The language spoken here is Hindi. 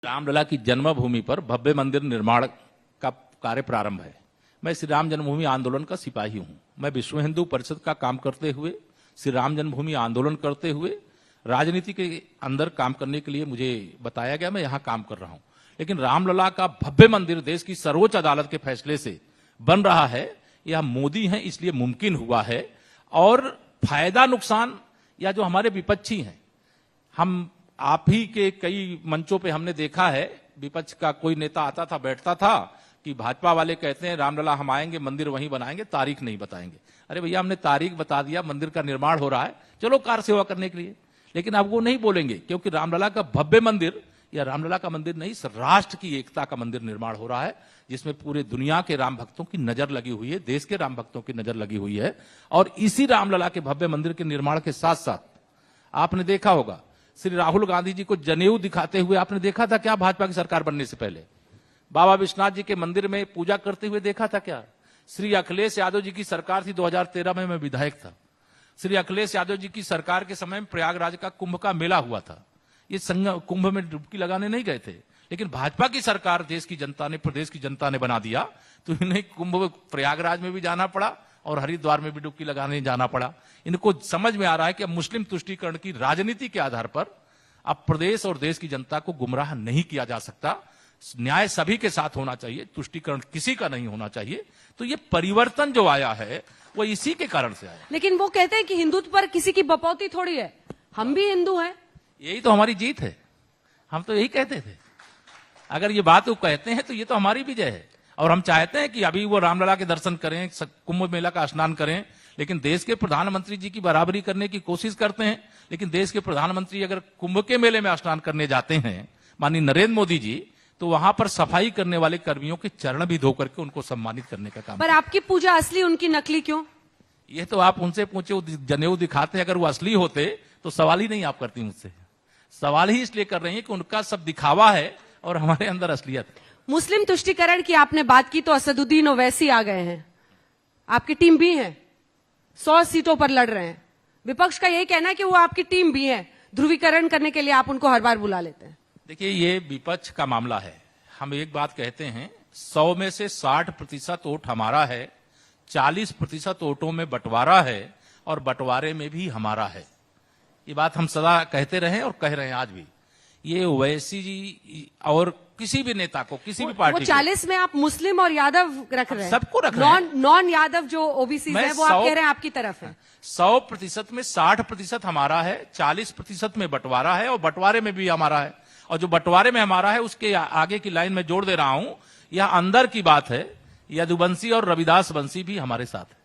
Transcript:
रामलला की जन्मभूमि पर भव्य मंदिर निर्माण का कार्य प्रारंभ है। मैं श्री राम जन्मभूमि आंदोलन का सिपाही हूं। मैं विश्व हिंदू परिषद का काम करते हुए, श्री राम जन्मभूमि आंदोलन करते हुए राजनीति के अंदर काम करने के लिए मुझे बताया गया, मैं यहां काम कर रहा हूं। लेकिन रामलला का भव्य मंदिर देश की सर्वोच्च अदालत के फैसले से बन रहा है, यह मोदी है इसलिए मुमकिन हुआ है। और फायदा नुकसान या जो हमारे विपक्षी हैं, हम आप ही के कई मंचों पे हमने देखा है, विपक्ष का कोई नेता आता था, बैठता था कि भाजपा वाले कहते हैं रामलला हम आएंगे, मंदिर वहीं बनाएंगे, तारीख नहीं बताएंगे। अरे भैया, हमने तारीख बता दिया, मंदिर का निर्माण हो रहा है, चलो कार सेवा करने के लिए। लेकिन अब वो नहीं बोलेंगे, क्योंकि रामलला का भव्य मंदिर या रामलला का मंदिर नहीं, राष्ट्र की एकता का मंदिर निर्माण हो रहा है, जिसमें पूरे दुनिया के राम भक्तों की नजर लगी हुई है, देश के राम भक्तों की नजर लगी हुई है। और इसी रामलला के भव्य मंदिर के निर्माण के साथ साथ आपने देखा होगा, श्री राहुल गांधी जी को जनेऊ दिखाते हुए आपने देखा था क्या? भाजपा की सरकार बनने से पहले बाबा विश्वनाथ जी के मंदिर में पूजा करते हुए देखा था क्या? श्री अखिलेश यादव जी की सरकार थी 2013 में, मैं विधायक था। श्री अखिलेश यादव जी की सरकार के समय में प्रयागराज का कुंभ का मेला हुआ था। ये कुंभ में डुबकी लगाने नहीं गए थे, लेकिन भाजपा की सरकार देश की जनता ने, प्रदेश की जनता ने बना दिया, तो इन्हें कुंभ प्रयागराज में भी जाना पड़ा और हरिद्वार में भी डुबकी लगाने जाना पड़ा। इनको समझ में आ रहा है कि अब मुस्लिम तुष्टीकरण की राजनीति के आधार पर अब प्रदेश और देश की जनता को गुमराह नहीं किया जा सकता। न्याय सभी के साथ होना चाहिए, तुष्टीकरण किसी का नहीं होना चाहिए। तो ये परिवर्तन जो आया है वो इसी के कारण से आया। लेकिन वो कहते हैं कि हिंदुत्व पर किसी की बपौती थोड़ी है, हम भी हिंदू हैं। यही तो हमारी जीत है, हम तो यही कहते थे। अगर ये बात वो कहते हैं तो ये तो हमारी विजय है। और हम चाहते हैं कि अभी वो रामलला के दर्शन करें, कुंभ मेला का स्नान करें, लेकिन देश के प्रधानमंत्री जी की बराबरी करने की कोशिश करते हैं। लेकिन देश के प्रधानमंत्री अगर कुंभ के मेले में स्नान करने जाते हैं, माननीय नरेंद्र मोदी जी, तो वहां पर सफाई करने वाले कर्मियों के चरण भी धो करके उनको सम्मानित करने का काम। पर आपकी पूजा असली, उनकी नकली क्यों? ये तो आप उनसे पूछे, वो जनेऊ दिखाते हैं। अगर वो असली होते तो सवाल ही नहीं आप करती मुझसे। सवाल ही इसलिए कर रही है कि उनका सब दिखावा है और हमारे अंदर असलियत है। मुस्लिम तुष्टीकरण की आपने बात की तो असदुद्दीन ओवैसी आ गए हैं, आपकी टीम भी है, 100 सीटों पर लड़ रहे हैं। विपक्ष का यही कहना है कि वो आपकी टीम भी है, ध्रुवीकरण करने के लिए आप उनको हर बार बुला लेते हैं। देखिए, ये विपक्ष का मामला है। हम एक बात कहते हैं, 100 में से 60% वोट हमारा है, 40% वोटों में बंटवारा है और बंटवारे में भी हमारा है। ये बात हम सदा कहते रहे और कह रहे हैं आज भी। ये ओवैसी जी और किसी भी नेता को, किसी भी पार्टी को, 40 में आप मुस्लिम और यादव रख रहे हैं, सबको रख रहे हैं। नॉन यादव जो ओबीसी है वो आप कह रहे हैं आपकी तरफ है। 100% में 60% हमारा है, 40% में बंटवारा है और बंटवारे में भी हमारा है। और जो बंटवारे में हमारा है उसके आगे की लाइन में जोड़ दे रहा हूं, यह अंदर की बात है। यदुवंशी और रविदास वंशी भी हमारे साथ है।